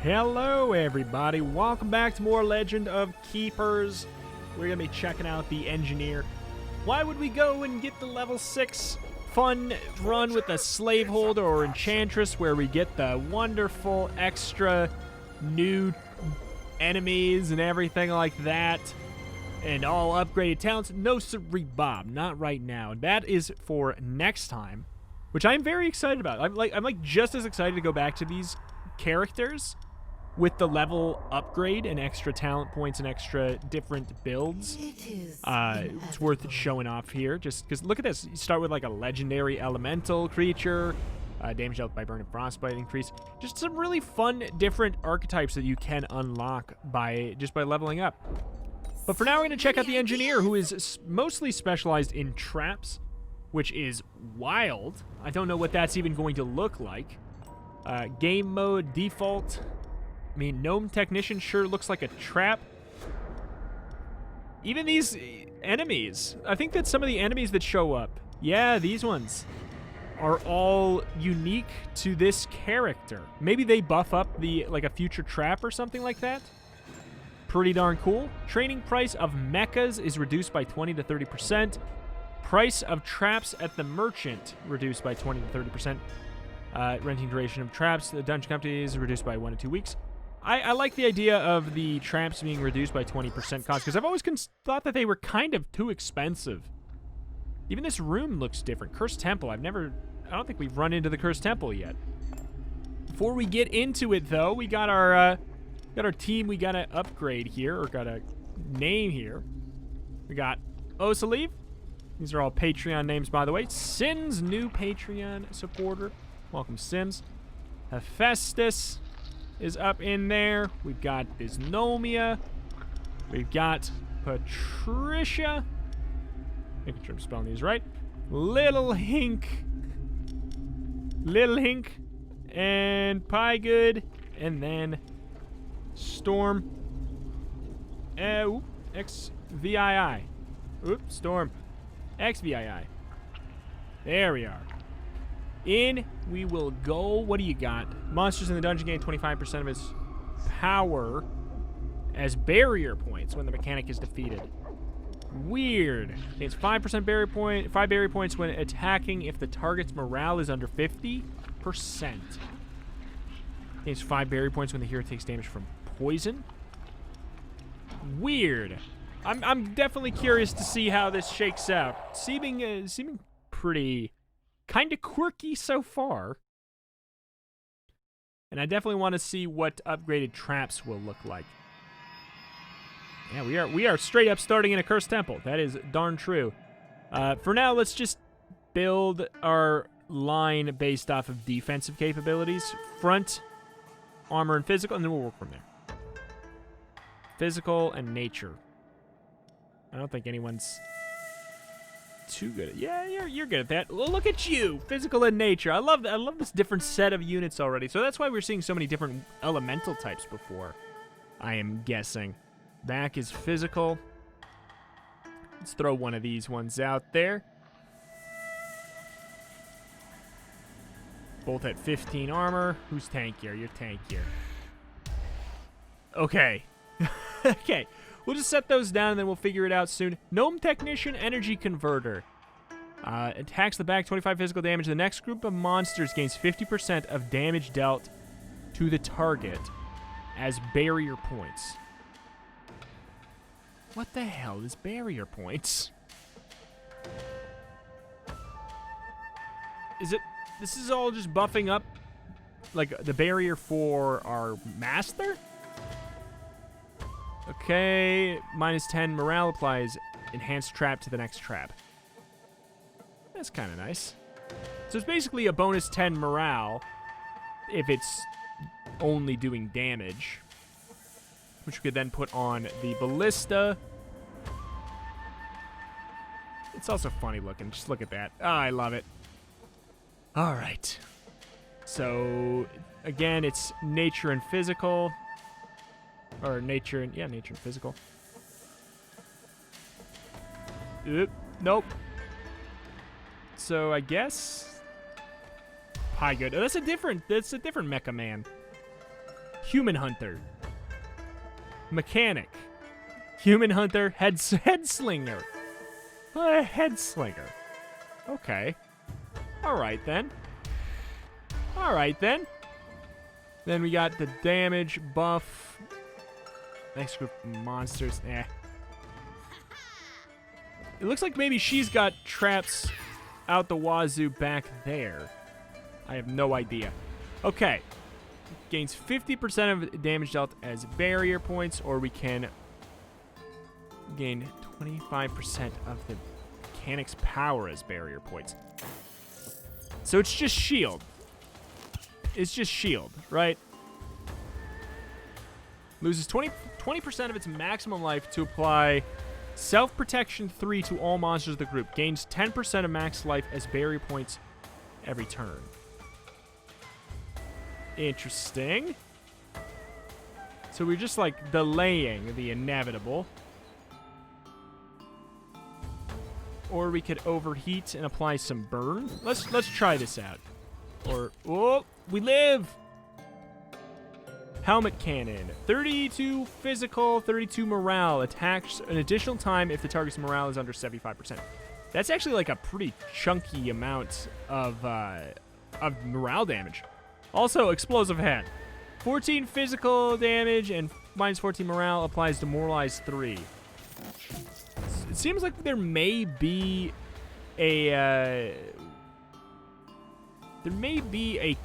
Hello everybody, welcome back to more Legend of Keepers. We're going to be checking out the Engineer. Why would we go and get the level 6 fun run with a Slaveholder or Enchantress where we get the wonderful extra new enemies and everything like that and all upgraded talents? No siree, Bob, not right now. That is for next time, which I'm very excited about. I'm like just as excited to go back to these characters with the level upgrade and extra talent points and extra different builds. It's worth showing off here, just because look at this. You start with like a legendary elemental creature, damage dealt by burn and frostbite increase. Just some really fun different archetypes that you can unlock by leveling up. But for now, we're going to check out the Engineer, who is mostly specialized in traps, which is wild. I don't know what that's even going to look like. Game mode, default. I mean, Gnome Technician sure looks like a trap. Even these enemies. I think that some of the enemies that show up, yeah, these ones, are all unique to this character. Maybe they buff up like a future trap or something like that. Pretty darn cool. Training price of mechas is reduced by 20 to 30%. Price of traps at the merchant reduced by 20 to 30%. Renting duration of traps, the dungeon company is reduced by 1 to 2 weeks. I like the idea of the traps being reduced by 20% cost, because I've always thought that they were kind of too expensive. Even this room looks different. Cursed Temple. I don't think we've run into the Cursed Temple yet. Before we get into it, though, we got our team we gotta upgrade here, or gotta name here. We got Osoleve. These are all Patreon names, by the way. Sin's new Patreon supporter. Welcome, Sims. Hephaestus is up in there. We've got Dysnomia. We've got Patrica. Making sure I'm spelling these right. Little Hink. And Piegood. And then StormXVI. Oops, StormXVI. There we are. In we will go. What do you got? Monsters in the dungeon gain 25% of its power as barrier points when the mechanic is defeated. Weird. It's 5% barrier point, 5 barrier points when attacking if the target's morale is under 50%. It's 5 barrier points when the hero takes damage from poison. Weird. I'm definitely curious to see how this shakes out. Seeming pretty kind of quirky so far. And I definitely want to see what upgraded traps will look like. Yeah, we are straight up starting in a Cursed Temple. That is darn true. For now, let's just build our line based off of defensive capabilities. Front, armor, and physical, and then we'll work from there. Physical and nature. I don't think anyone's too good at. Yeah, you're good at that. Well, look at you, physical and nature. I love this different set of units already. So that's why we're seeing so many different elemental types before, I am guessing. Back is physical. Let's throw one of these ones out there. Both at 15 armor. Who's tankier? You're tankier. Okay. Okay. We'll just set those down and then we'll figure it out soon. Gnome Technician Energy Converter. Attacks the back, 25 physical damage. The next group of monsters gains 50% of damage dealt to the target as barrier points. What the hell is barrier points? Is it... This is all just buffing up, like, the barrier for our master? Okay, minus 10 morale applies enhanced trap to the next trap. That's kind of nice. So it's basically a bonus 10 morale if it's only doing damage, which we could then put on the ballista. It's also funny looking. Just look at that. Oh, I love it. All right. So, again, it's nature and physical. Or nature and... Yeah, nature and physical. Oop, nope. So, I guess... Piegood. Oh, that's a different Mecha Man. Human Hunter. Mechanic. Human Hunter. Head Slinger. Head Slinger. Okay. Alright then. Alright then. Then we got the damage buff. Next group of monsters. Eh. It looks like maybe she's got traps out the wazoo back there. I have no idea. Okay. Gains 50% of damage dealt as barrier points, or we can gain 25% of the mechanic's power as barrier points. So it's just shield. It's just shield, right? Loses 20% of its maximum life to apply Self-Protection 3 to all monsters of the group. Gains 10% of max life as barrier points every turn. Interesting. So we're just like delaying the inevitable. Or we could overheat and apply some burn. Let's try this out. Or oh, we live. Helmet cannon. 32 physical, 32 morale. Attacks an additional time if the target's morale is under 75%. That's actually like a pretty chunky amount of morale damage. Also, explosive head. 14 physical damage and minus 14 morale applies Demoralize 3. It seems like there may be a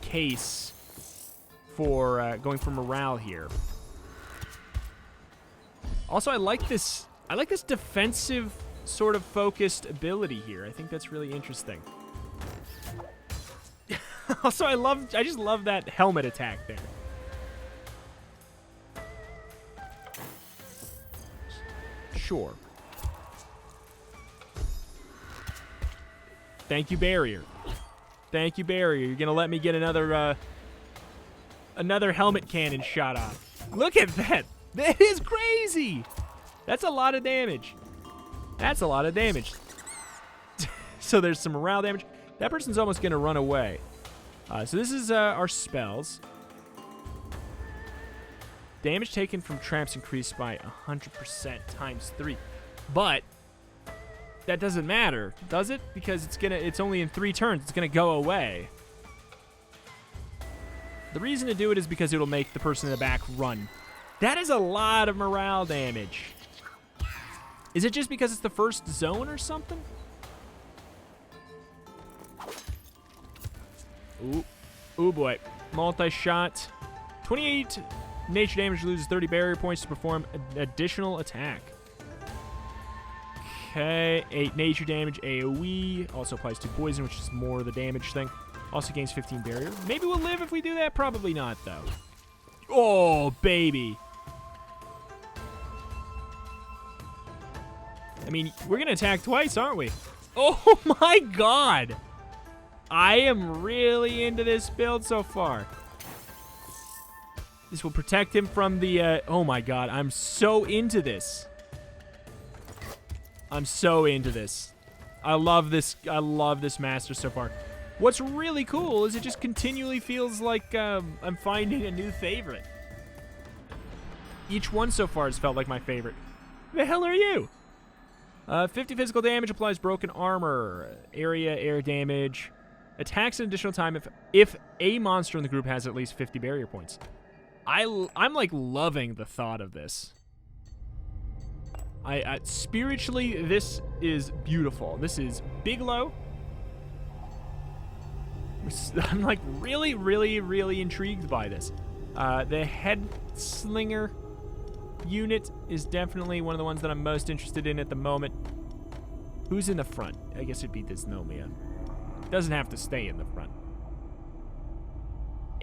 case for going for morale here. Also, I like this defensive sort of focused ability here. I think that's really interesting. Also, I just love that helmet attack there. Sure. Thank you, barrier. Thank you, barrier. You're gonna let me get another helmet cannon shot off. Look at that. That is crazy. That's a lot of damage. That's a lot of damage. So there's some morale damage. That person's almost gonna run away. So this is our spells. Damage taken from traps increased by 100% times 3. But that doesn't matter, does it? Because it's only in 3 turns. It's gonna go away. The reason to do it is because it'll make the person in the back run. That is a lot of morale damage. Is it just because it's the first zone or something? Ooh boy. Multi-shot. 28 nature damage, loses 30 barrier points to perform an additional attack. Okay, 8 nature damage, AoE. Also applies to poison, which is more the damage thing. Also gains 15 barrier. Maybe we'll live if we do that. Probably not, though. Oh, baby. I mean, we're going to attack twice, aren't we? Oh, my God. I am really into this build so far. This will protect him from the... oh, my God. I'm so into this. I'm so into this. I love this. I love this master so far. What's really cool is it just continually feels like I'm finding a new favorite. Each one so far has felt like my favorite. Who the hell are you? 50 physical damage, applies broken armor. Area, air damage. Attacks an additional time if a monster in the group has at least 50 barrier points. I'm like loving the thought of this. Spiritually, this is beautiful. This is BigLow. I'm like really, really, really intrigued by this. The head slinger unit is definitely one of the ones that I'm most interested in at the moment. Who's in the front? I guess it'd be Dysnomia. Doesn't have to stay in the front.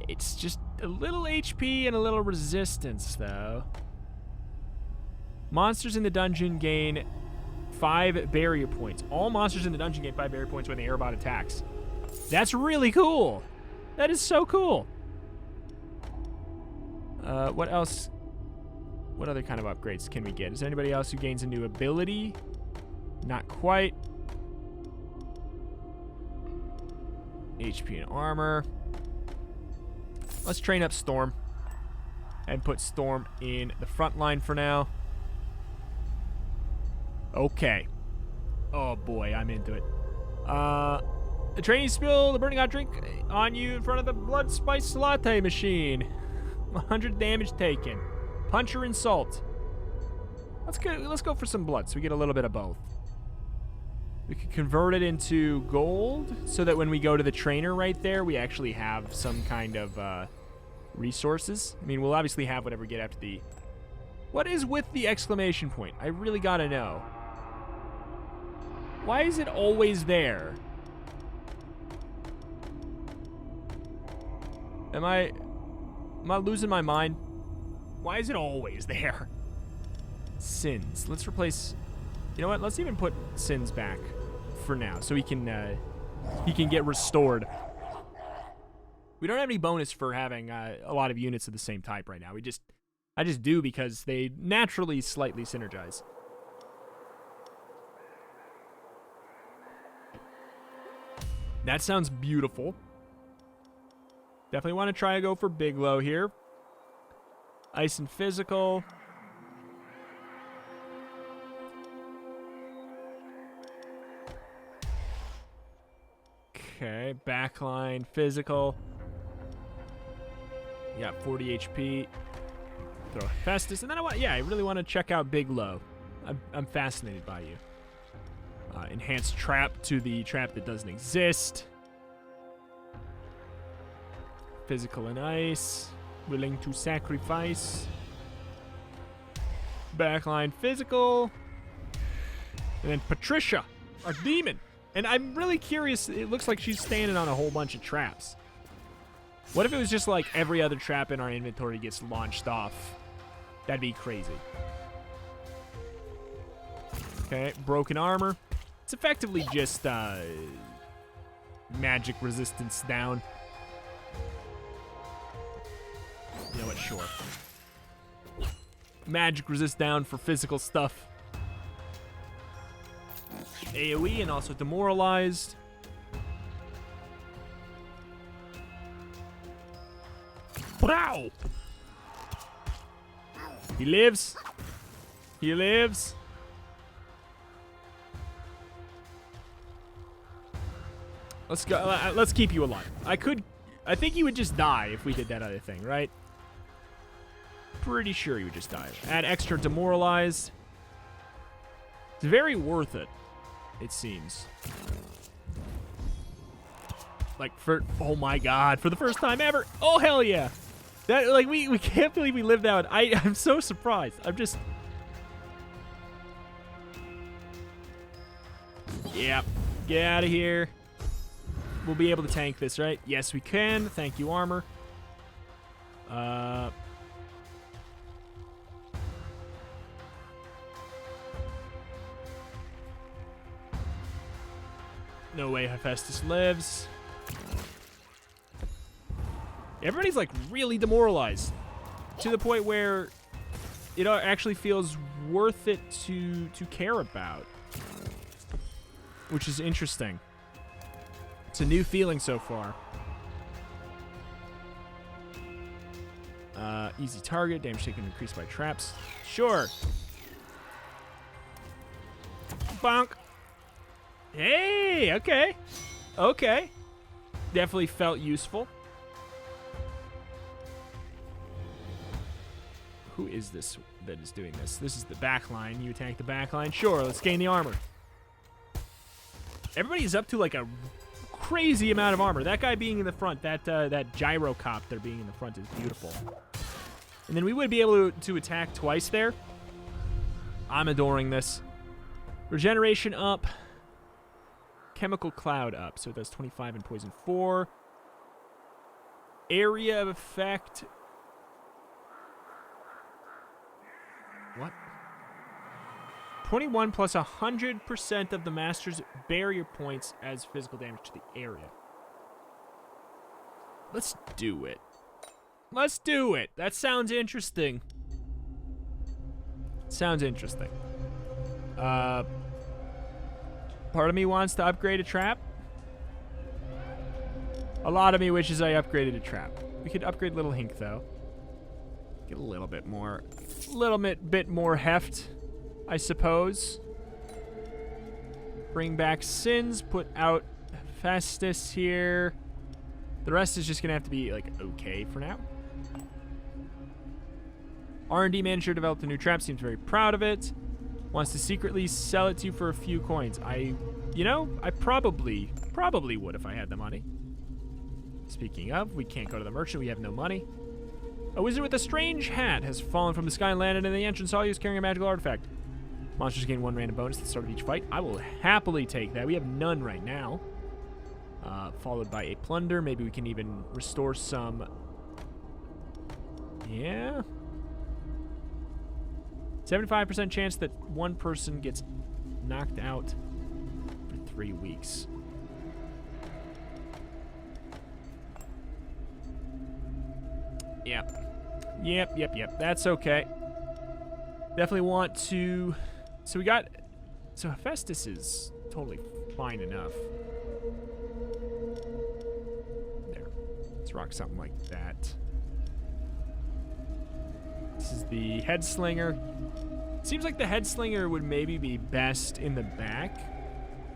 It's just a little HP and a little resistance, though. Monsters in the dungeon gain 5 barrier points. All monsters in the dungeon gain 5 barrier points when the airbot attacks. That's really cool. That is so cool. What else? What other kind of upgrades can we get? Is there anybody else who gains a new ability? Not quite. HP and armor. Let's train up Storm. And put Storm in the front line for now. Okay. Oh boy, I'm into it. The training spill the burning hot drink on you in front of the blood spice latte machine. 100 damage taken. Puncher insult. Let's go for some blood so we get a little bit of both. We could convert it into gold so that when we go to the trainer right there, we actually have some kind of resources. I mean, we'll obviously have whatever we get after the... What is with the exclamation point? I really gotta know. Why is it always there? Am I losing my mind? Why is it always there? Sins. Let's replace... You know what? Let's even put Sins back for now, so he can get restored. We don't have any bonus for having a lot of units of the same type right now. I just do because they naturally slightly synergize. That sounds beautiful. Definitely want to try to go for BigLow here. Ice and physical. Okay, backline, physical. You got 40 HP. Throw Hephaestus, and then I really want to check out BigLow. I'm fascinated by you. Enhanced trap to the trap that doesn't exist. Physical and ice. Willing to sacrifice. Backline, physical. And then Patrica, our demon. And I'm really curious, it looks like she's standing on a whole bunch of traps. What if it was just like every other trap in our inventory gets launched off? That'd be crazy. Okay, broken armor. It's effectively just magic resistance down. You know what, sure. Magic resist down for physical stuff. AoE and also demoralized. Wow! He lives. He lives. Let's go. Let's keep you alive. I think he would just die if we did that other thing, right? Pretty sure he would just die. Add extra demoralized. It's very worth it. It seems. Like oh my god, for the first time ever. Oh hell yeah. That like we can't believe we lived that. I'm so surprised. I'm just Yep. Get out of here. We'll be able to tank this, right? Yes, we can. Thank you, armor. No way Hephaestus lives. Everybody's like really demoralized to the point where it actually feels worth it to care about, which is interesting. It's a new feeling so far. Easy target, damage taken increased by traps. Sure. Bonk. Hey, okay. Okay. Definitely felt useful. Who is this that is doing this? This is the back line. You attack the back line. Sure, let's gain the armor. Everybody's up to like a crazy amount of armor. That guy being in the front, that gyrocopter being in the front is beautiful. And then we would be able to attack twice there. I'm adoring this. Regeneration up. Chemical cloud up. So it does 25 and poison 4. Area of effect. What? 21 plus 100% of the master's barrier points as physical damage to the area. Let's do it. Let's do it. That sounds interesting. Sounds interesting. Part of me wants to upgrade a trap. A lot of me wishes I upgraded a trap. We could upgrade little Hink, though. Get a little bit more heft, I suppose. Bring back Sins, put out Hephaestus here. The rest is just gonna have to be like okay for now. R&D manager developed a new trap, seems very proud of it. Wants to secretly sell it to you for a few coins. I probably would if I had the money. Speaking of, we can't go to the merchant, we have no money. A wizard with a strange hat has fallen from the sky and landed in the entrance hall. He was carrying a magical artifact. Monsters gain 1 random bonus at the start of each fight. I will happily take that. We have none right now. Followed by a plunder. Maybe we can even restore some. Yeah. 75% chance that one person gets knocked out for 3 weeks. Yep. That's okay. Definitely want to... So we got... So Hephaestus is totally fine enough. There. Let's rock something like that. This is the head slinger. Seems like the head slinger would maybe be best in the back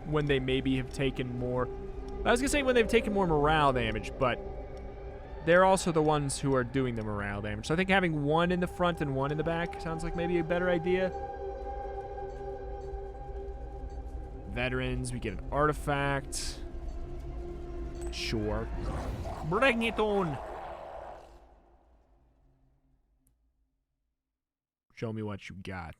when they maybe have taken more... I was going to say when they've taken more morale damage, but they're also the ones who are doing the morale damage. So I think having one in the front and one in the back sounds like maybe a better idea. Veterans, we get an artifact. Sure. Bring it on. Show me what you got.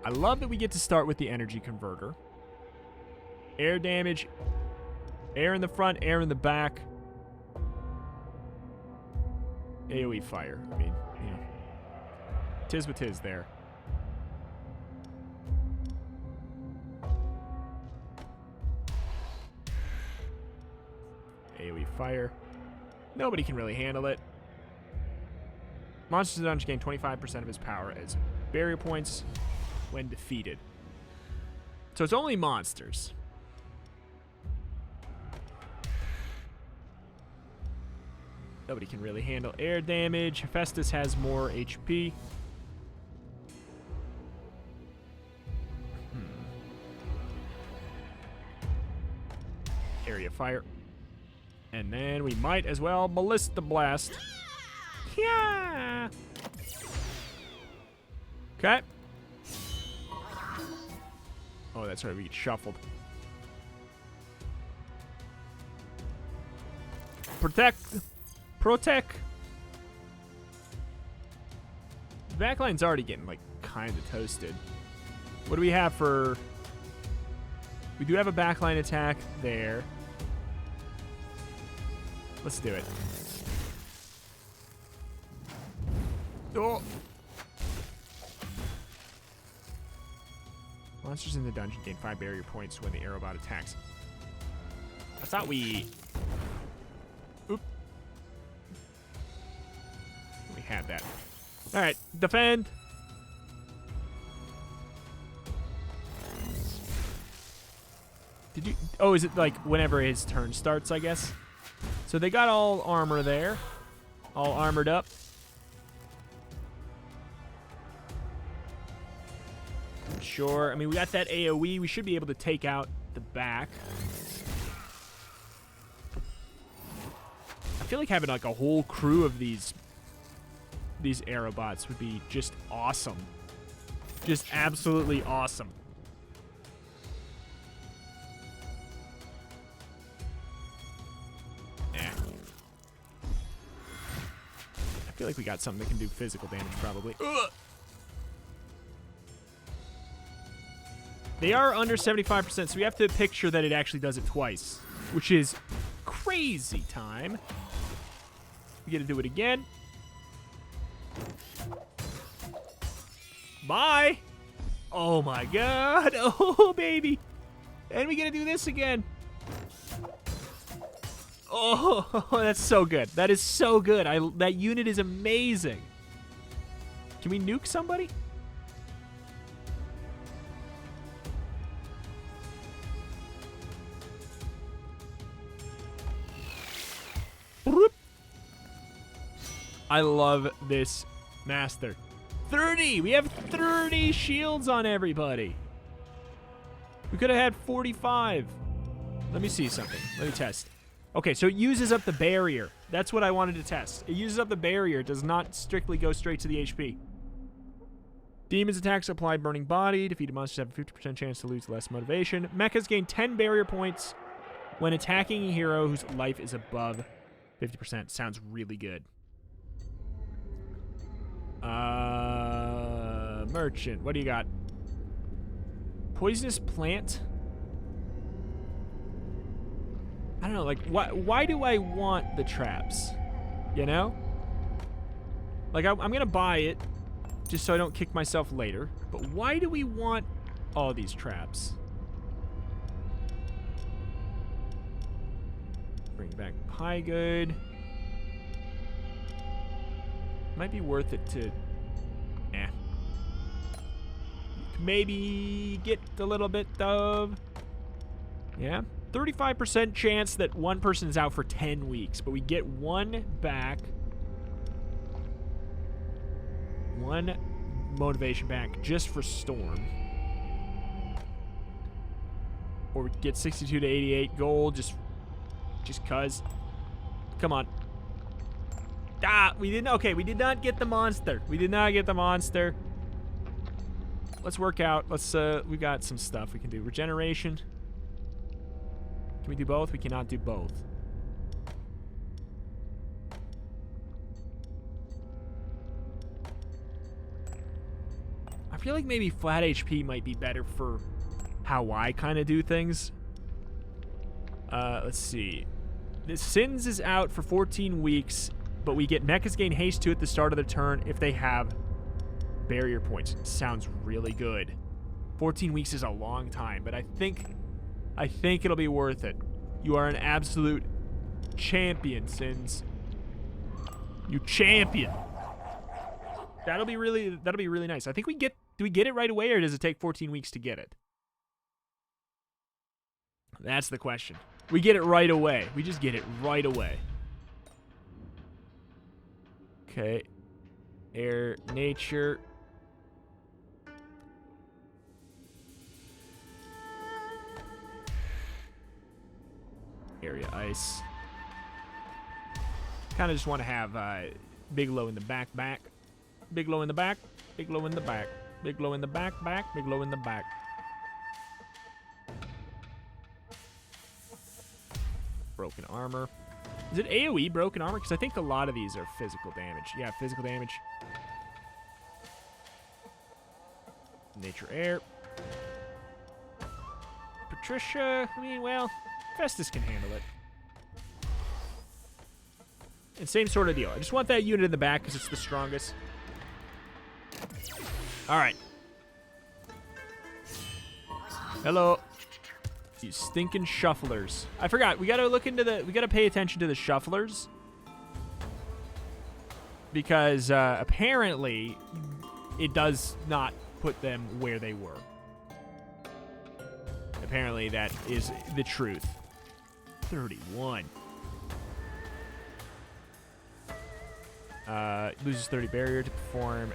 I love that we get to start with the energy converter. Air damage. Air in the front, air in the back. AoE fire. I mean, you know. Tis what tis there. AoE fire. Nobody can really handle it. Monsters in the dungeon gain 25% of his power as barrier points when defeated. So it's only monsters. Nobody can really handle air damage. Hephaestus has more HP. Area fire. And then we might as well Ballista Blast. Yeah. Okay. Oh, that's right. We get shuffled. Protect. The backline's already getting, like, kind of toasted. What do we have for... We do have a backline attack there. Let's do it. Oh. Monsters in the dungeon gain 5 barrier points when the aerobot attacks. I thought we... Oop. We had that. Alright, defend. Did you... Oh, is it like whenever his turn starts, I guess? So they got all armor there. All armored up. Sure. I mean, we got that AoE. We should be able to take out the back. I feel like having like a whole crew of these aerobots would be just awesome. Just absolutely awesome. I feel like we got something that can do physical damage, probably. Ugh. They are under 75%, so we have to picture that it actually does it twice, which is crazy time. We get to do it again. Bye. Oh my god. Oh, baby. And we get to do this again. Oh, that's so good. That is so good. That unit is amazing. Can we nuke somebody? I love this master. 30! We have 30 shields on everybody. We could have had 45. Let me see something. Let me test. Okay, so it uses up the barrier. That's what I wanted to test. It uses up the barrier. It does not strictly go straight to the HP. Demons attacks apply burning body. Defeated monsters have a 50% chance to lose less motivation. Mechas gain 10 barrier points when attacking a hero whose life is above 50%. Sounds really good. Merchant, what do you got? Poisonous plant? I don't know, like, why do I want the traps? You know? Like, I'm gonna buy it just so I don't kick myself later. But why do we want all these traps? Bring back Piegood. Might be worth it to... Maybe get a little bit of... Yeah. 35% chance that one person is out for 10 weeks, but we get one back. One motivation back just for Storm. Or we get 62 to 88 gold just cuz. Come on. Ah, we didn't. Okay, we did not get the monster. We did not get the monster. Let's work out. Let's we got some stuff we can do. Regeneration. Can we do both? We cannot do both. I feel like maybe flat HP might be better for how I kind of do things. Let's see. The Sins is out for 14 weeks, but we get Mechas gain haste 2 at the start of the turn if they have barrier points. Sounds really good. 14 weeks is a long time, but I think it'll be worth it. You are an absolute champion, Sins. You champion. That'll be really nice. I think do we get it right away, or does it take 14 weeks to get it? That's the question. We get it right away. We just get it right away. Okay. Air, nature. Area ice. Kind of just want to have BigLow in the back. BigLow in the back. BigLow in the back. BigLow in the back. BigLow in the back. Broken armor. Is it AoE broken armor? Because I think a lot of these are physical damage. Yeah, physical damage. Nature air. Patricia, I mean, well, Hephaestus can handle it. And same sort of deal. I just want that unit in the back because it's the strongest. All right. Hello. You stinking shufflers. I forgot. We gotta look into we gotta pay attention to the shufflers. Because apparently it does not put them where they were. Apparently that is the truth. 31. Loses 30 barrier to perform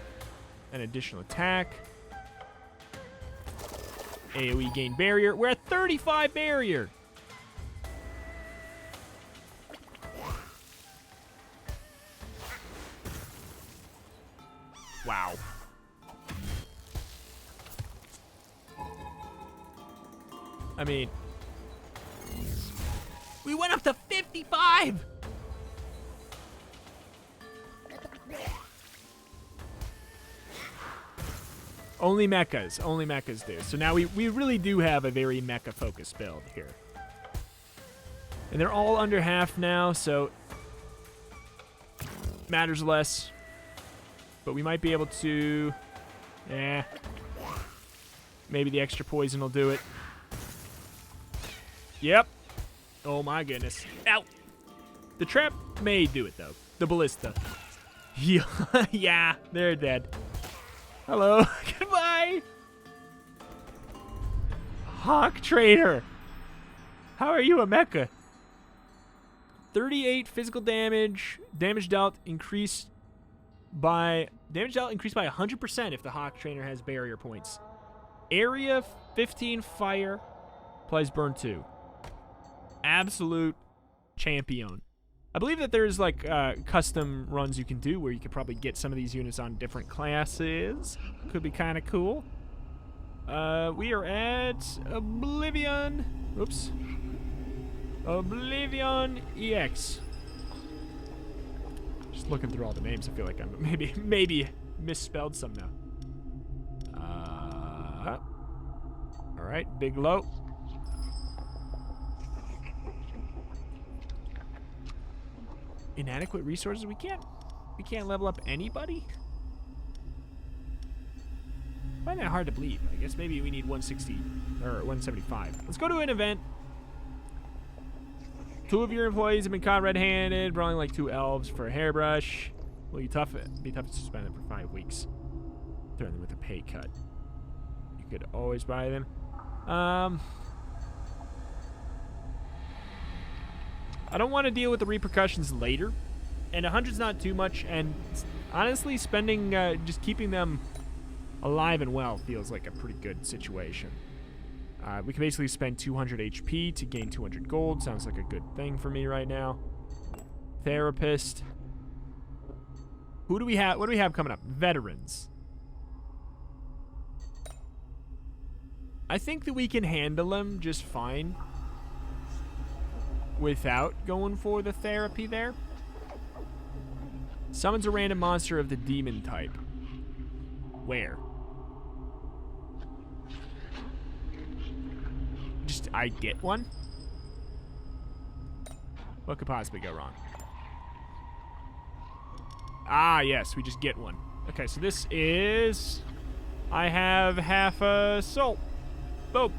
an additional attack. AoE gain barrier. We're at 35 barrier. Wow. I mean, we went up to 55. Only mechas do. So now we really do have a very mecha-focused build here. And they're all under half now, so matters less. But we might be able to... maybe the extra poison will do it. Yep. Oh my goodness. Ow! The trap may do it, though. The ballista. Yeah, they're dead. Hello. Goodbye. Hawk Trader. How are you a mecha? 38 physical damage. Damage dealt increased by damage dealt increased by 100% if the Hawk Trainer has barrier points. Area 15 fire applies burn 2. Absolute champion. I believe that there's like custom runs you can do where you could probably get some of these units on different classes. Could be kind of cool. We are at Oblivion. Oops. Oblivion EX. Just looking through all the names, I feel like I'm maybe misspelled some now. All right, BigLow. Inadequate resources. We can't level up anybody. I find that hard to believe. I guess maybe we need 160 or 175. Let's go to an event. 2 of your employees have been caught red-handed, brawling like 2 elves for a hairbrush. Will you be tough to suspend them for 5 weeks? Threaten them with a pay cut. You could always buy them. I don't want to deal with the repercussions later, and 100's not too much, and honestly, spending, just keeping them alive and well feels like a pretty good situation. We can basically spend 200 HP to gain 200 gold. Sounds like a good thing for me right now. Therapist. Who do we have? What do we have coming up? Veterans. I think that we can handle them just fine without going for the therapy there. Summons a random monster of the demon type. Where? Just, I get one? What could possibly go wrong? Ah, yes, we just get one. Okay, so this is... I have half a soul. Boom.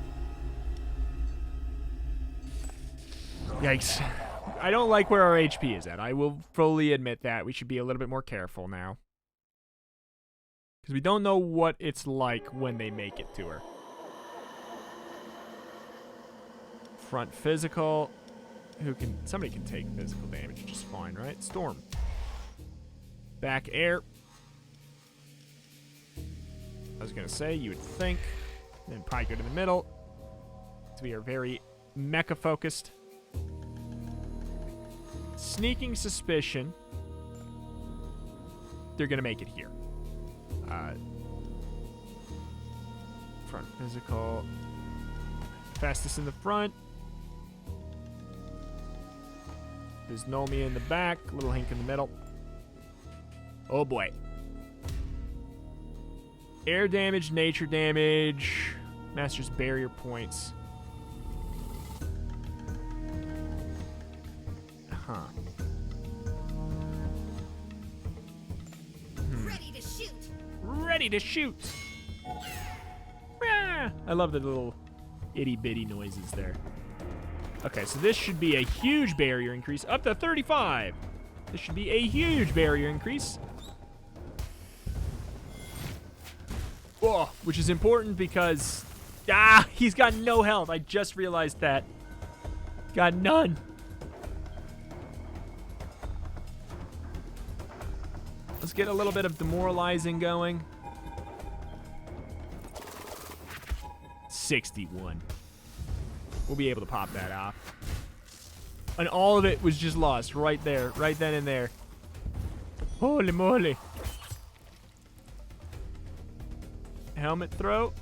Yikes. I don't like where our HP is at. I will fully admit that. We should be a little bit more careful now. Because we don't know what it's like when they make it to her. Front physical. Somebody can take physical damage just fine, right? Storm. Back air. I was going to say, you would think. Then Piegood in the middle. So we are very mecha focused. Sneaking suspicion. They're going to make it here. Front physical. Hephaestus in the front. Dysnomia in the back. Little Hink in the middle. Oh boy. Air damage, nature damage. Master's barrier points. Huh. Ready to shoot. Ready to shoot. Ah, I love the little itty bitty noises there. Okay, so this should be a huge barrier increase, up to 35. This should be a huge barrier increase. Oh, which is important because... Ah, he's got no health. I just realized that. Got none. Let's get a little bit of demoralizing going. 61. We'll be able to pop that off. And all of it was just lost right there, right then and there. Holy moly. Helmet throw.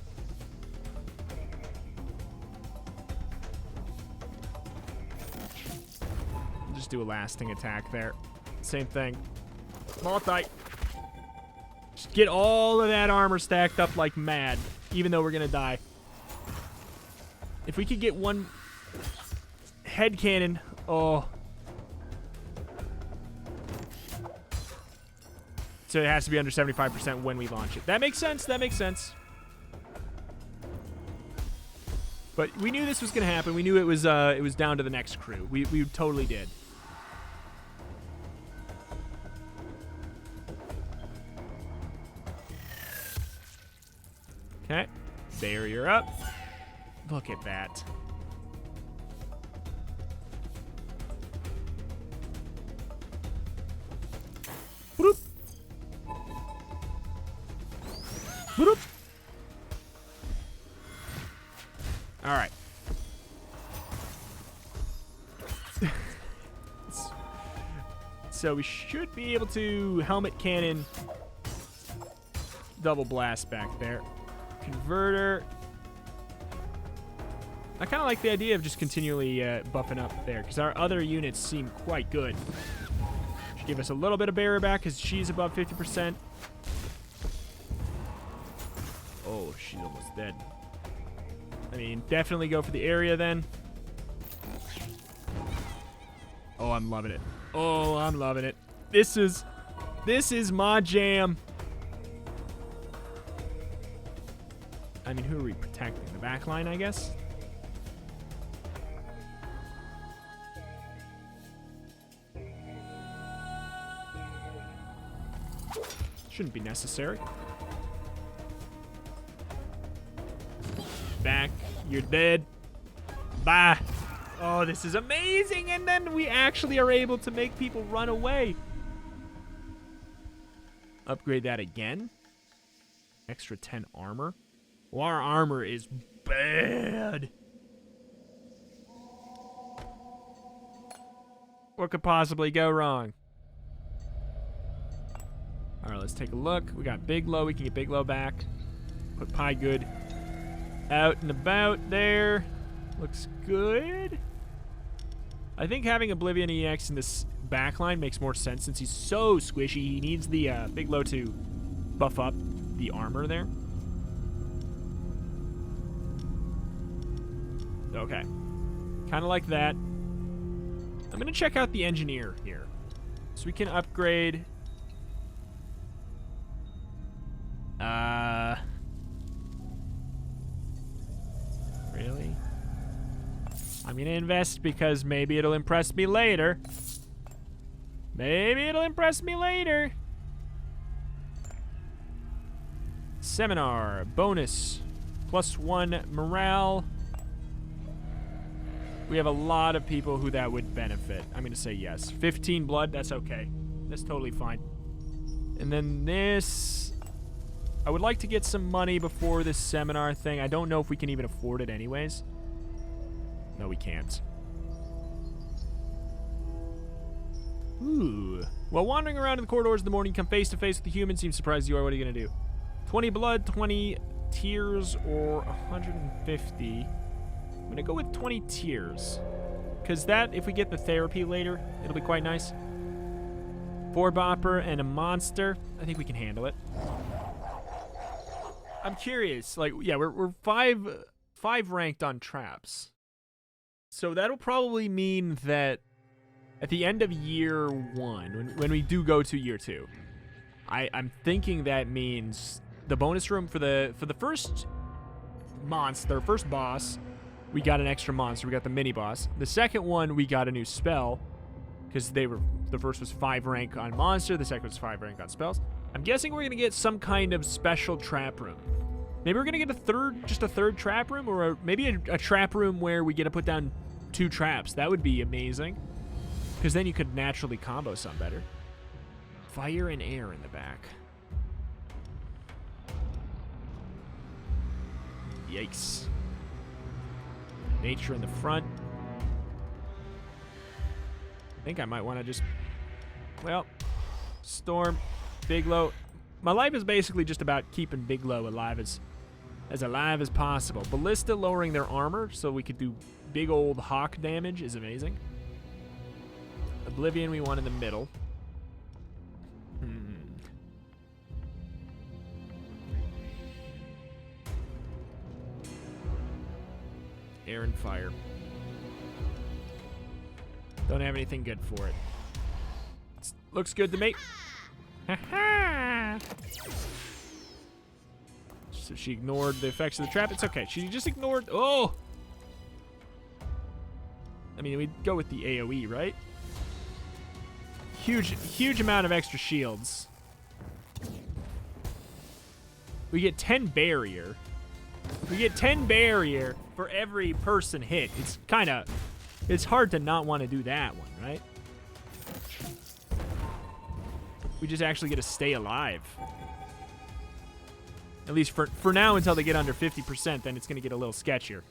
Just do a lasting attack there. Same thing. Multi. Just get all of that armor stacked up like mad, even though we're gonna die. If we could get one head cannon, oh. So it has to be under 75% when we launch it. That makes sense. That makes sense. But we knew this was going to happen. We knew it was down to the next crew. We totally did. Okay. Barrier up. Look at that. Whoop. All right. So we should be able to helmet cannon double blast back there. Converter. I kind of like the idea of just continually buffing up there because our other units seem quite good. Should give us a little bit of barrier back because she's above 50%. Oh, she's almost dead. I mean, definitely go for the area then. Oh, I'm loving it. Oh, I'm loving it. This is my jam. I mean, who are we protecting? The back line, I guess? Shouldn't be necessary. Back. You're dead. Bye. Oh, this is amazing. And then we actually are able to make people run away. Upgrade that again. Extra 10 armor. Well, our armor is bad. What could possibly go wrong? All right, let's take a look. We got BigLow. We can get BigLow back. Put Piegood out and about there. Looks good. I think having Oblivion EX in this backline makes more sense since he's so squishy. He needs the BigLow to buff up the armor there. Okay. Kind of like that. I'm going to check out the engineer here. So we can upgrade... Really? I'm going to invest because maybe it'll impress me later. Maybe it'll impress me later. Seminar. Bonus. +1 morale. We have a lot of people who that would benefit. I'm going to say yes. 15 blood. That's okay. That's totally fine. And then this... I would like to get some money before this seminar thing. I don't know if we can even afford it anyways. No, we can't. Ooh. While wandering around in the corridors in the morning, come face to face with the human. Seems surprised you are. What are you going to do? 20 blood, 20 tears, or 150. I'm going to go with 20 tears. Because that, if we get the therapy later, it'll be quite nice. 4 bopper and a monster. I think we can handle it. I'm curious. Like, yeah, we're five ranked on traps. So that'll probably mean that at the end of year 1, when we do go to year 2, I'm thinking that means the bonus room for the first monster, first boss, we got an extra monster. We got the mini boss. The second one, we got a new spell because the first was 5 rank on monster. The second was 5 rank on spells. I'm guessing we're gonna get some kind of special trap room. Maybe we're gonna get just a third trap room, or maybe a trap room where we get to put down 2 traps. That would be amazing, because then you could naturally combo some better. Fire and air in the back. Yikes. Nature in the front. I think I might want to just, well, Storm, BigLow. My life is basically just about keeping BigLow alive as alive as possible. Ballista lowering their armor so we could do big old hawk damage is amazing. Oblivion we want in the middle. Air and fire. Don't have anything good for it. Looks good to me. So she ignored the effects of the trap. It's okay. She just ignored... Oh! I mean, we'd go with the AoE, right? Huge amount of extra shields. We get 10 barrier. We get 10 barrier for every person hit. It's kind of... It's hard to not want to do that one, right? We just actually get to stay alive. At least for now, until they get under 50%, then it's going to get a little sketchier.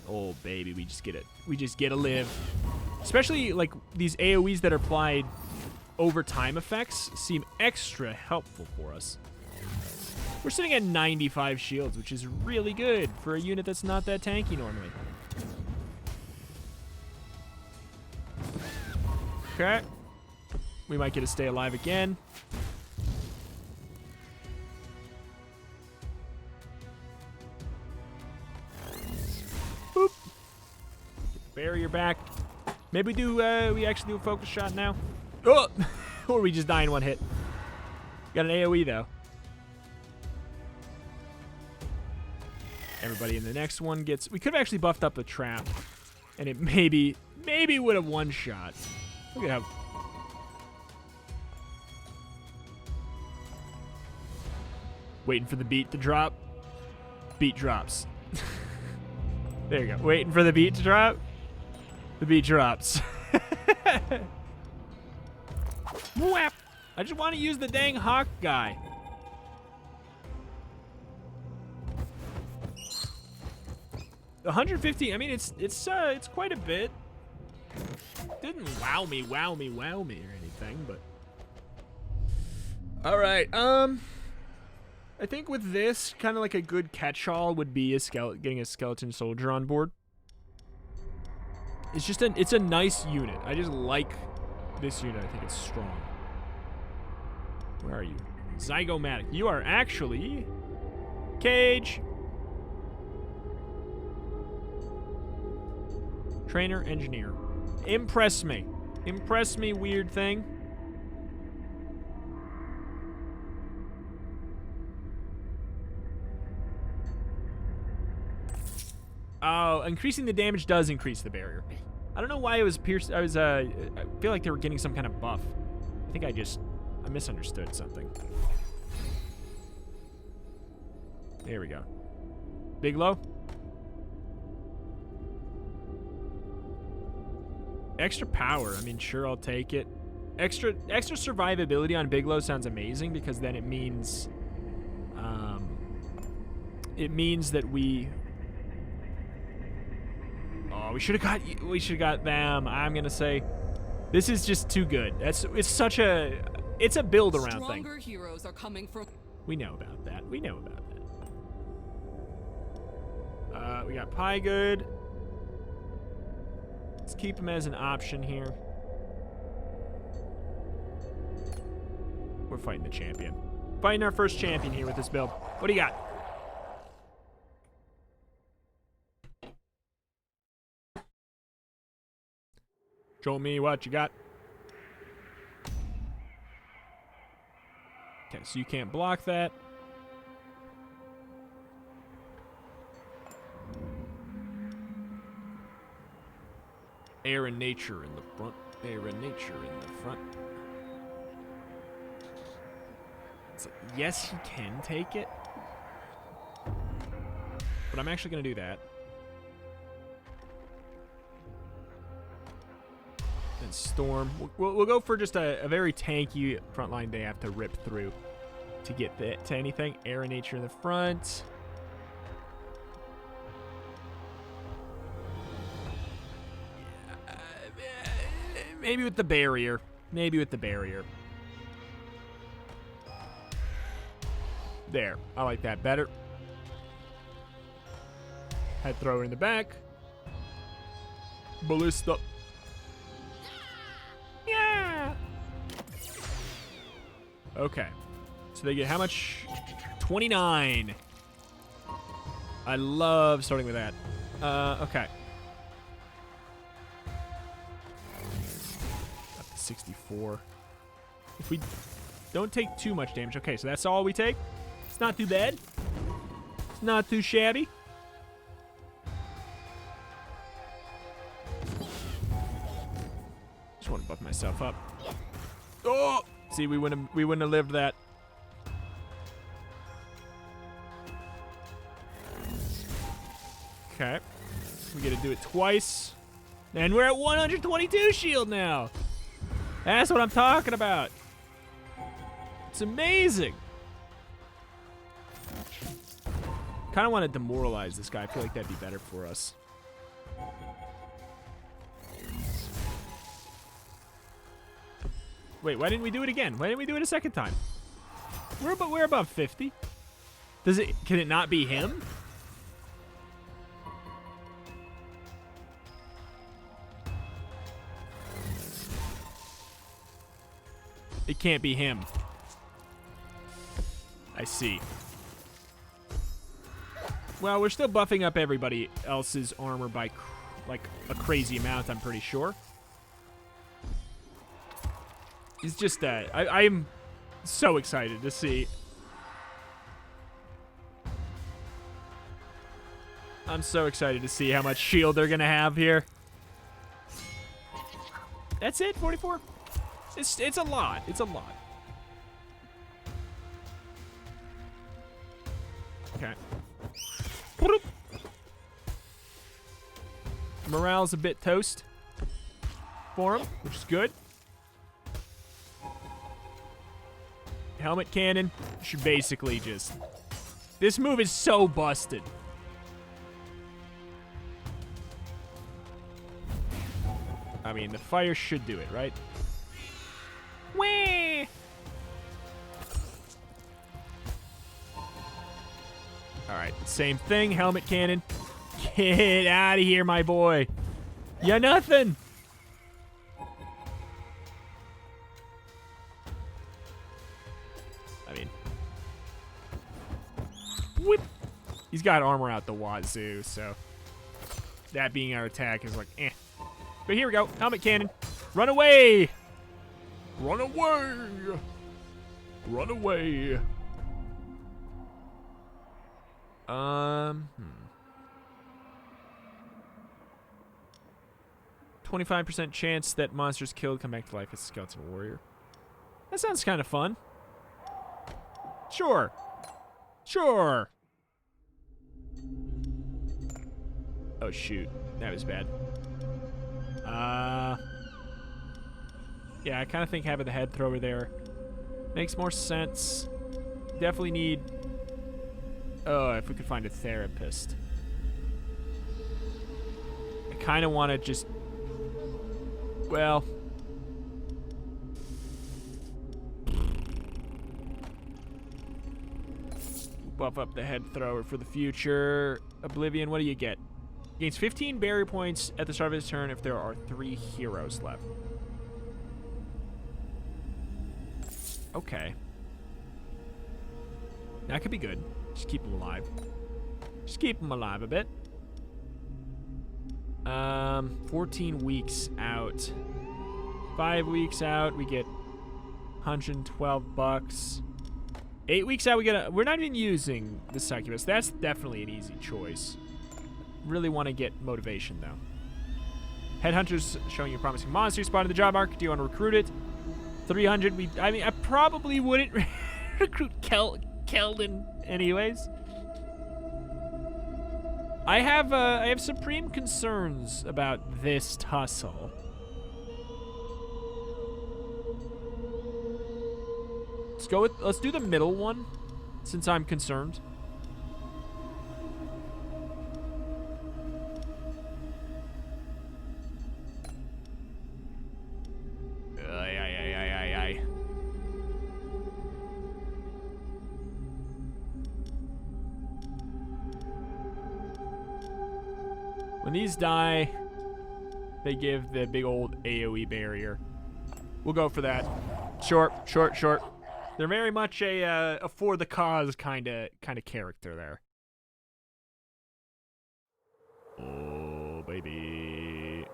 Oh, baby, we just get it. We just get to live. Especially, like, these AoEs that are applied over time effects seem extra helpful for us. We're sitting at 95 shields, which is really good for a unit that's not that tanky normally. Okay. We might get to stay alive again. Boop. Get the barrier back. Maybe we actually do a focus shot now. Oh! Or we just die in one hit. Got an AoE, though. Everybody in the next one gets... We could have actually buffed up the trap. And it maybe would have one-shot. Look at how... Waiting for the beat to drop. Beat drops. There you go. Waiting for the beat to drop. The beat drops. Whap! I just want to use the dang hawk guy. The 150. I mean, it's quite a bit. Didn't wow me or anything, but all right. I think with this, kind of like a good catch-all would be getting a skeleton soldier on board. It's just it's a nice unit. I just like this unit. I think it's strong. Where are you? Zygomatic. You are actually Cage. Trainer, engineer. Impress me. Impress me, weird thing. Oh, increasing the damage does increase the barrier. I don't know why it was pierced. I feel like they were getting some kind of buff. I think I misunderstood something. There we go. BigLow. Extra power. I mean, sure, I'll take it. Extra survivability on BigLow sounds amazing because then it means that we... Oh, we should have got them. I'm gonna say this is just too good. It's a build around thing. Stronger heroes are coming from... We know about that. We know about that. We got Piegood. Let's keep him as an option here. We're fighting the champion. Fighting our first champion here with this build. What do you got? Show me what you got. Okay, so you can't block that. Air and nature in the front. Air and nature in the front. So, yes, he can take it. But I'm actually going to do that. And Storm. We'll go for just a very tanky front line they have to rip through to get to anything. Air and nature in the front. Maybe with the barrier. Maybe with the barrier. There. I like that better. Head thrower in the back. Ballista. Yeah. Okay. So they get how much? 29. I love starting with that. Okay. 64. If we don't take too much damage. Okay, so that's all we take. It's not too bad. It's not too shabby. Just want to buff myself up. Oh! See, we wouldn't have lived that. Okay. We get to do it twice. And we're at 122 shield now. That's what I'm talking about. It's amazing. kind of want to demoralize this guy. I feel like that'd be better for us. Wait, why didn't we do it again? Why didn't we do it a second time? We're above 50. Can it not be him? It can't be him. I see. Well, we're still buffing up everybody else's armor by like a crazy amount, I'm pretty sure. It's just that I'm so excited to see. I'm so excited to see how much shield they're gonna have here. That's it, 44. It's a lot. It's a lot. Okay. Morale's a bit toast for him, which is good. Helmet cannon should basically just... This move is so busted. I mean, the fire should do it, right? Whee! Alright, same thing. Helmet cannon. Get out of here, my boy. You're nothing. I mean... Whip. He's got armor out the wazoo, so... That being our attack is like, eh. But here we go. Helmet cannon. Run away! Run away! Run away! 25% chance that monsters killed come back to life as a skeleton warrior. That sounds kind of fun. Sure. Sure. Oh, shoot. That was bad. Yeah, I kind of think having the head thrower there makes more sense. Definitely need... Oh, if we could find a therapist. I kind of want to just... Well... Buff up the head thrower for the future. Oblivion, what do you get? Gains 15 barrier points at the start of his turn if there are 3 heroes left. Okay. That could be good. Just keep him alive. Just keep him alive a bit. 14 weeks out. 5 weeks out, we get 112 bucks. 8 weeks out, we get we're not even using the succubus. That's definitely an easy choice. Really want to get motivation, though. Headhunters showing you a promising monster. You spotted the job mark. Do you want to recruit it? 300. I mean, I probably wouldn't recruit Keldon anyways. I have supreme concerns about this tussle. Let's do the middle one, since I'm concerned. When these die, they give the big old AoE barrier. We'll go for that. Short. They're very much a for the cause kind of character there. Oh, baby.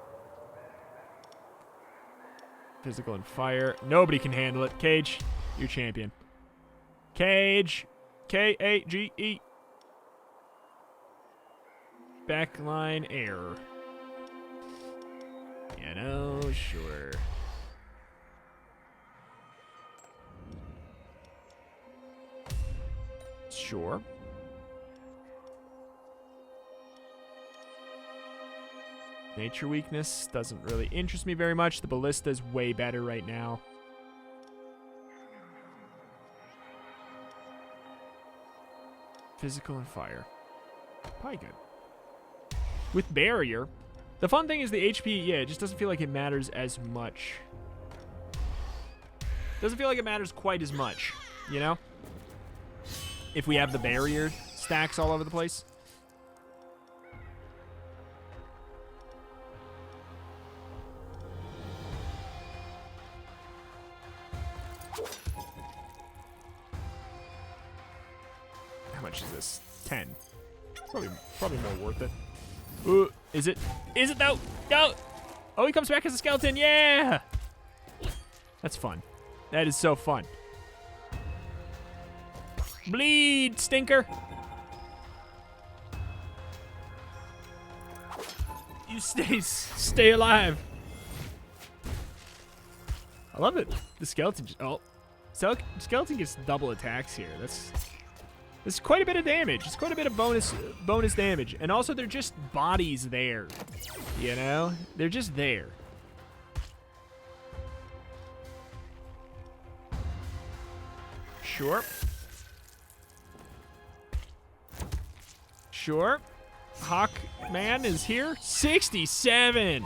Physical and fire. Nobody can handle it. Cage, you're champion. Cage. K-A-G-E. Backline error. You know, sure. Sure. Nature weakness doesn't really interest me very much. The ballista's way better right now. Physical and fire. Piegood. With barrier. The fun thing is the HP, yeah, it just doesn't feel like it matters as much. Doesn't feel like it matters quite as much, you know? If we have the barrier stacks all over the place. How much is this? 10. Probably more worth it. Is it? Is it though? No! Oh, he comes back as a skeleton. Yeah! That's fun. That is so fun. Bleed, stinker! You stay alive. I love it. The skeleton just, skeleton gets double attacks here. That's quite a bit of damage. It's quite a bit of bonus damage. And also they're just bodies there. You know? They're just there. Sure. Sure. Hawk Man is here. 67.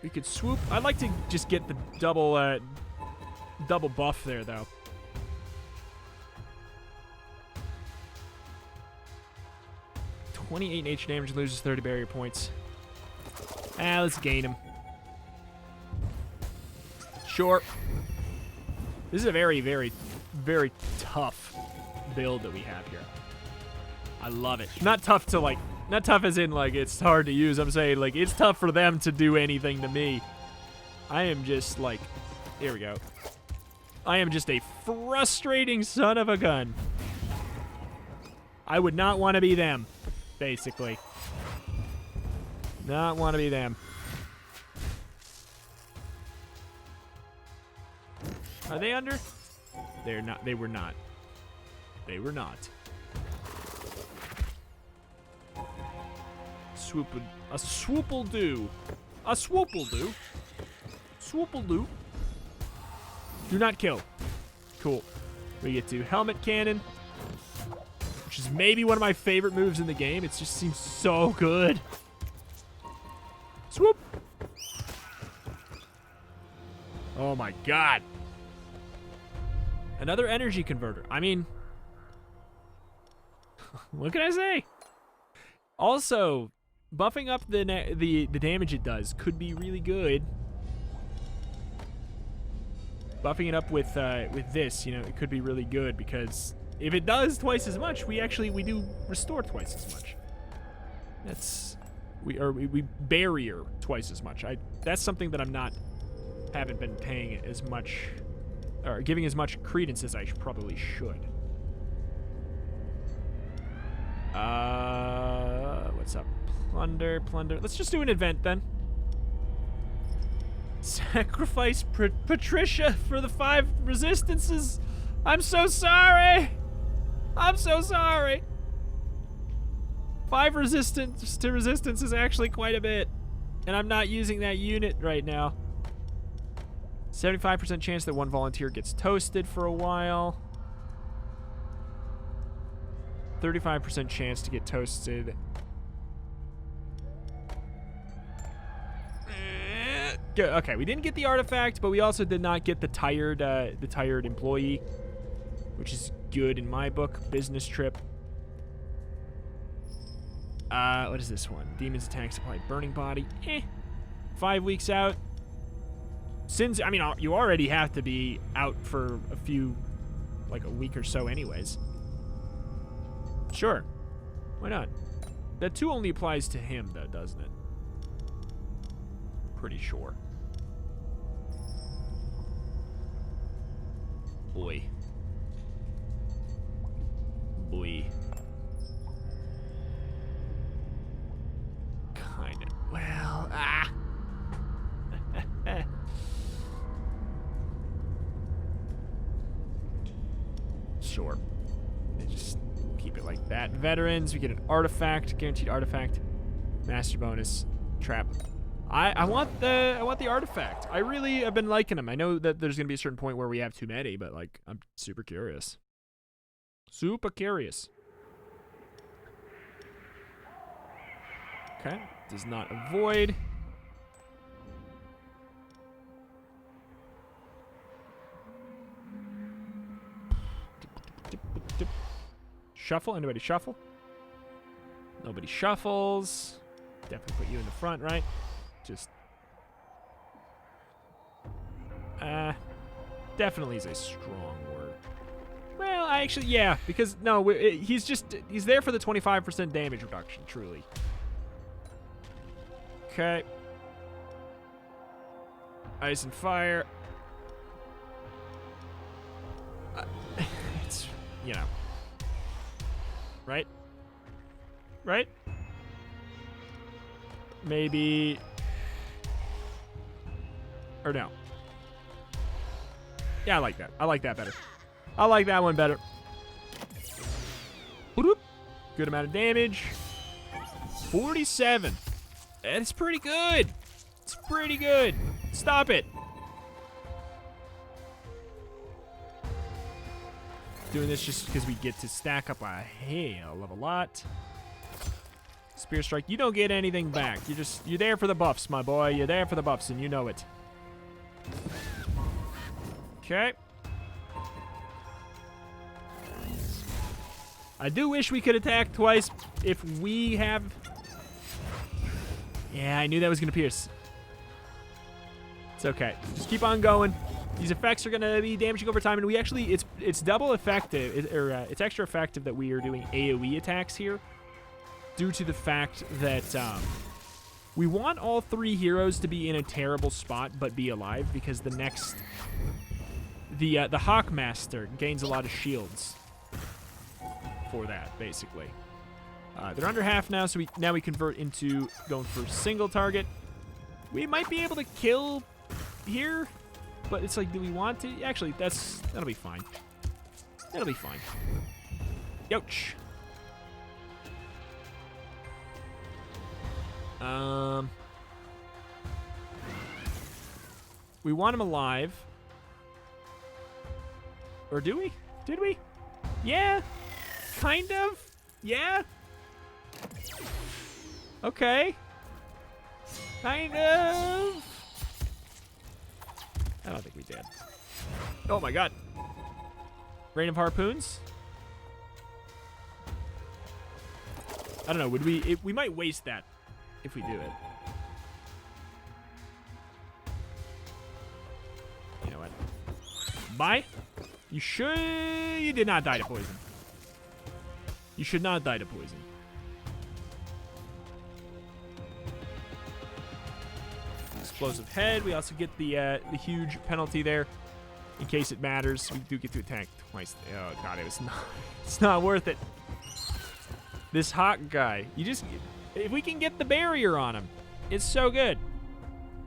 We could swoop. I'd like to just get the double buff there, though. $28 nature damage, loses 30 barrier points. Let's gain him. Sure. This is a very, very, very tough build that we have here. I love it. Not tough to, like, not tough as in, like, it's hard to use. I'm saying, like, it's tough for them to do anything to me. I am just, like, here we go. I am just a frustrating son of a gun. I would not want to be them, basically. Not want to be them. Are they under? They're not. They were not. They were not. A swoople-doo. A swoople-doo. Swoople-doo. Do not kill. Cool. We get to helmet cannon, which is maybe one of my favorite moves in the game. It just seems so good. Swoop. Oh my god. Another energy converter. I mean, what can I say? Also, buffing up the damage it does could be really good. Buffing it up with this, you know, it could be really good because if it does twice as much, we do restore twice as much. We barrier twice as much. That's something that haven't been paying as much or giving as much credence as I probably should. What's up? Plunder. Let's just do an event then. Sacrifice Patricia for the 5 resistances. I'm so sorry. I'm so sorry. 5 resistance to resistance is actually quite a bit. And I'm not using that unit right now. 75% chance that one volunteer gets toasted for a while. 35% chance to get toasted. Okay, we didn't get the artifact, but we also did not get the tired employee, which is good in my book. Business trip. What is this one? Demons attack supply burning body. 5 weeks out. Since, I mean, you already have to be out for like a week or so anyways. Sure. Why not? That 2 only applies to him, though, doesn't it? Pretty sure. Boy. Kinda. Well, Sure. They just keep it like that. Veterans, we get an artifact, guaranteed artifact, master bonus, trap. I want the artifact. I really have been liking them. I know that there's gonna be a certain point where we have too many, but like I'm super curious. Super curious. Okay. Does not avoid. Shuffle. Anybody shuffle? Nobody shuffles. Definitely put you in the front, right? Just. Definitely is a strong word. Well, yeah, because no, he's there for the 25% damage reduction, truly. Okay. Ice and fire. It's, you know. Right? Right? Maybe. Or no. Yeah, I like that. I like that better. I like that one better. Good amount of damage. 47. That's pretty good. It's pretty good. Stop it. Doing this just because we get to stack up a hell of a lot. Spear strike. You don't get anything back. You're there for the buffs, my boy. You're there for the buffs, and you know it. Okay. I do wish we could attack twice if we have... Yeah, I knew that was going to pierce. It's okay. Just keep on going. These effects are going to be damaging over time, and we actually... It's double effective, it's extra effective that we are doing AoE attacks here due to the fact that we want all three heroes to be in a terrible spot but be alive, because the next... The Hawkmaster gains a lot of shields for that, basically. They're under half now, so we convert into going for single target. We might be able to kill here, but it's like, do we want to? Actually, that'll be fine. That'll be fine. Youch. We want him alive. Or do we? Did we? Yeah. Kind of. Yeah. Okay. Kind of. I don't think we did. Oh my god. Rain of harpoons? I don't know. Would we... we might waste that if we do it. You know what? Bye. You did not die to poison. You should not die to poison. Explosive head. We also get the huge penalty there. In case it matters, we do get to attack twice. Oh god, it's not worth it. This hawk guy. If we can get the barrier on him, it's so good.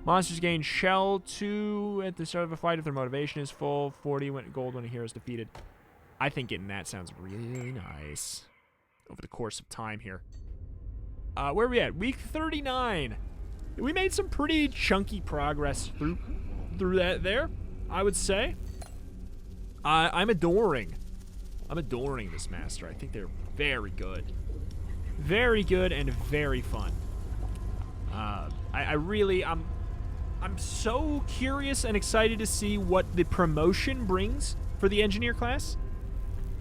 Monsters gain shell 2 at the start of a fight if their motivation is full. 40 gold when a hero is defeated. I think getting that sounds really nice over the course of time here. Where are we at? Week 39. We made some pretty chunky progress through that there, I would say. I'm adoring this master. I think they're very good. Very good and very fun. I'm so curious and excited to see what the promotion brings for the engineer class.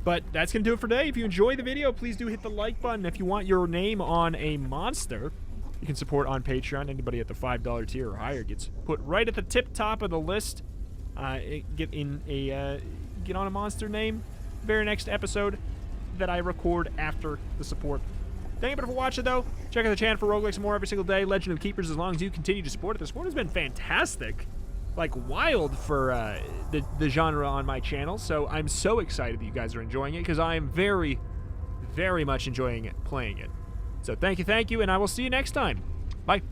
But that's going to do it for today. If you enjoyed the video, please do hit the like button. If you want your name on a monster, you can support on Patreon. Anybody at the $5 tier or higher gets put right at the tip top of the list. Get on a monster name very next episode that I record after the support. Thank you for watching, though. Check out the channel for roguelikes and more every single day. Legend of Keepers, as long as you continue to support it. The support has been fantastic. Like, wild for the genre on my channel. So I'm so excited that you guys are enjoying it, because I am very, very much enjoying it, playing it. So thank you, and I will see you next time. Bye.